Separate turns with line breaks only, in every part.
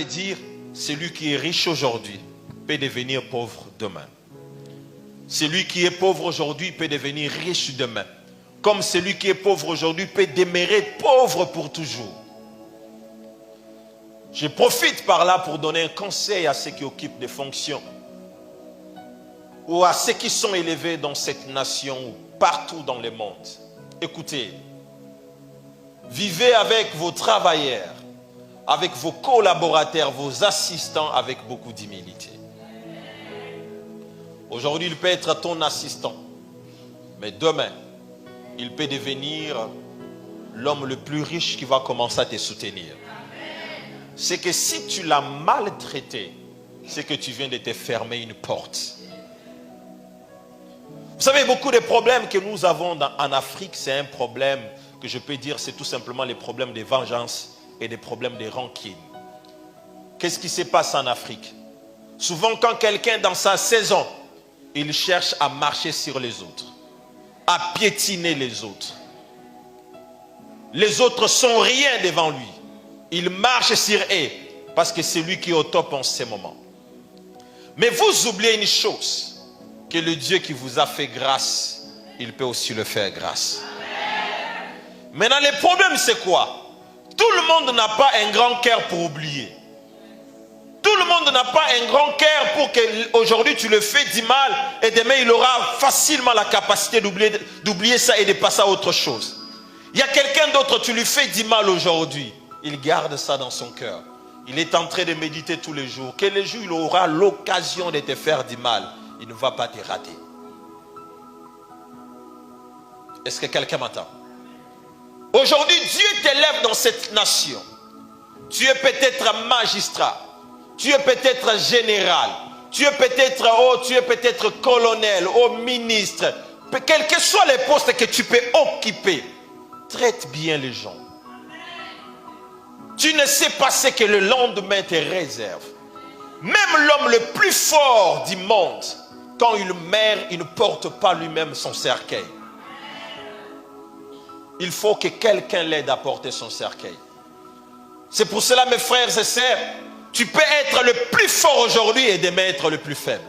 dire, celui qui est riche aujourd'hui peut devenir pauvre demain. Celui qui est pauvre aujourd'hui peut devenir riche demain. Comme celui qui est pauvre aujourd'hui peut demeurer pauvre pour toujours. Je profite par là pour donner un conseil à ceux qui occupent des fonctions ou à ceux qui sont élevés dans cette nation ou partout dans le monde. Écoutez, vivez avec vos travailleurs, avec vos collaborateurs, vos assistants avec beaucoup d'humilité. Aujourd'hui, il peut être ton assistant, mais demain, il peut devenir l'homme le plus riche qui va commencer à te soutenir. C'est que si tu l'as maltraité, c'est que tu viens de te fermer une porte. Vous savez, beaucoup de problèmes que nous avons en Afrique, c'est un problème que je peux dire, c'est tout simplement les problèmes de vengeance et des problèmes de rancune. Qu'est-ce qui se passe en Afrique? Souvent, quand quelqu'un dans sa saison, il cherche à marcher sur les autres, à piétiner les autres. Les autres sont rien devant lui. Il marche sur eux parce que c'est lui qui est au top en ce moment. Mais vous oubliez une chose, que le Dieu qui vous a fait grâce, il peut aussi le faire grâce. Maintenant, le problème c'est quoi? Tout le monde n'a pas un grand cœur pour oublier. Tout le monde n'a pas un grand cœur pour que aujourd'hui tu le fais du mal et demain il aura facilement la capacité d'oublier ça et de passer à autre chose. Il y a quelqu'un d'autre, tu lui fais du mal aujourd'hui. Il garde ça dans son cœur. Il est en train de méditer tous les jours. Quel jour il aura l'occasion de te faire du mal, il ne va pas te rater. Est-ce que quelqu'un m'entend? Aujourd'hui, Dieu t'élève dans cette nation. Tu es peut-être magistrat. Tu es peut-être général. Tu es peut-être colonel, ministre. Quels que soient les postes que tu peux occuper, traite bien les gens. Tu ne sais pas ce que le lendemain te réserve. Même l'homme le plus fort du monde, quand il meurt, il ne porte pas lui-même son cercueil. Il faut que quelqu'un l'aide à porter son cercueil. C'est pour cela, mes frères et sœurs, tu peux être le plus fort aujourd'hui et demain être le plus faible.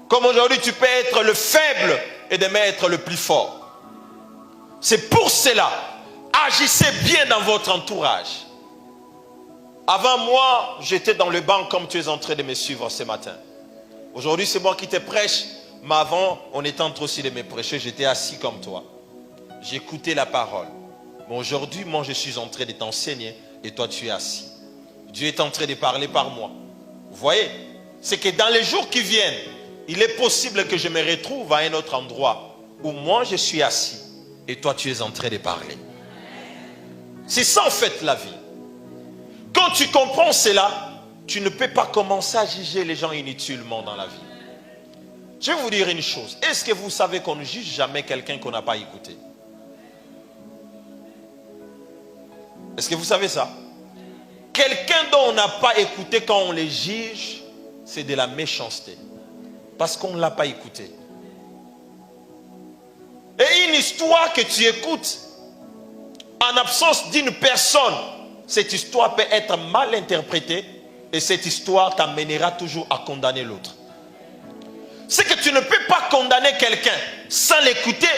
Comme aujourd'hui, tu peux être le faible et demain être le plus fort. C'est pour cela, agissez bien dans votre entourage. Avant moi, j'étais dans le banc comme tu es en train de me suivre ce matin. Aujourd'hui, c'est moi qui te prêche. Mais avant, on était en train aussi de me prêcher. J'étais assis comme toi. J'écoutais la parole. Mais aujourd'hui, moi, je suis en train de t'enseigner et toi, tu es assis. Dieu est en train de parler par moi. Vous voyez? C'est que dans les jours qui viennent, il est possible que je me retrouve à un autre endroit où moi, je suis assis et toi, tu es en train de parler. C'est ça, en fait, la vie. Quand tu comprends cela, tu ne peux pas commencer à juger les gens inutilement dans la vie. Je vais vous dire une chose. Est-ce que vous savez qu'on ne juge jamais quelqu'un qu'on n'a pas écouté? Est-ce que vous savez ça? Quelqu'un dont on n'a pas écouté, quand on les juge, c'est de la méchanceté. Parce qu'on ne l'a pas écouté. Et une histoire que tu écoutes en absence d'une personne, cette histoire peut être mal interprétée et cette histoire t'amènera toujours à condamner l'autre. C'est que tu ne peux pas condamner quelqu'un sans l'écouter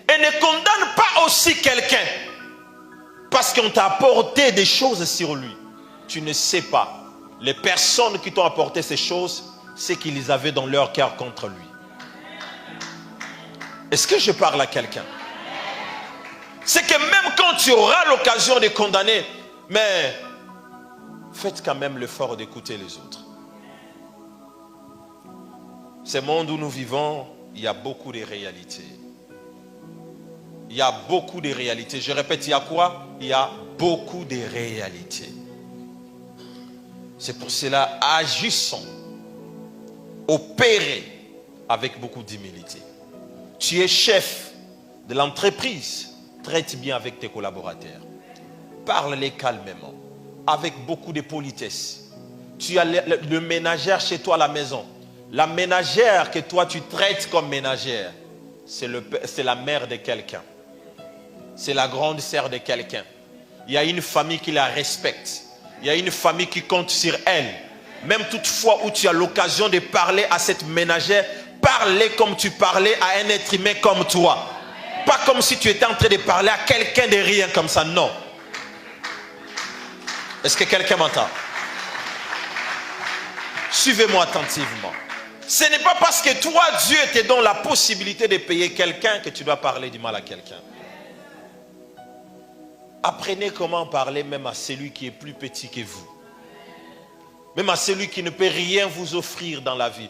et ne condamne pas aussi quelqu'un parce qu'on t'a apporté des choses sur lui. Tu ne sais pas. Les personnes qui t'ont apporté ces choses, c'est qu'ils avaient dans leur cœur contre lui. Est-ce que je parle à quelqu'un? C'est que même quand tu auras l'occasion de condamner, mais faites quand même l'effort d'écouter les autres. Ce monde où nous vivons, il y a beaucoup de réalités. Il y a beaucoup de réalités. Je répète, il y a quoi? Il y a beaucoup de réalités. C'est pour cela, agissons, opérez avec beaucoup d'humilité. Tu es chef de l'entreprise, traite bien avec tes collaborateurs. Parle-les calmement, avec beaucoup de politesse. Tu as le ménagère chez toi à la maison. La ménagère que toi tu traites comme ménagère, c'est la mère de quelqu'un. C'est la grande sœur de quelqu'un. Il y a une famille qui la respecte. Il y a une famille qui compte sur elle. Même toutefois où tu as l'occasion de parler à cette ménagère, parlez comme tu parlais à un être humain comme toi. Pas comme si tu étais en train de parler à quelqu'un de rien comme ça, non. Est-ce que quelqu'un m'entend? Suivez-moi attentivement. Ce n'est pas parce que toi, Dieu te donne la possibilité de payer quelqu'un que tu dois parler du mal à quelqu'un. Apprenez comment parler même à celui qui est plus petit que vous. Même à celui qui ne peut rien vous offrir dans la vie.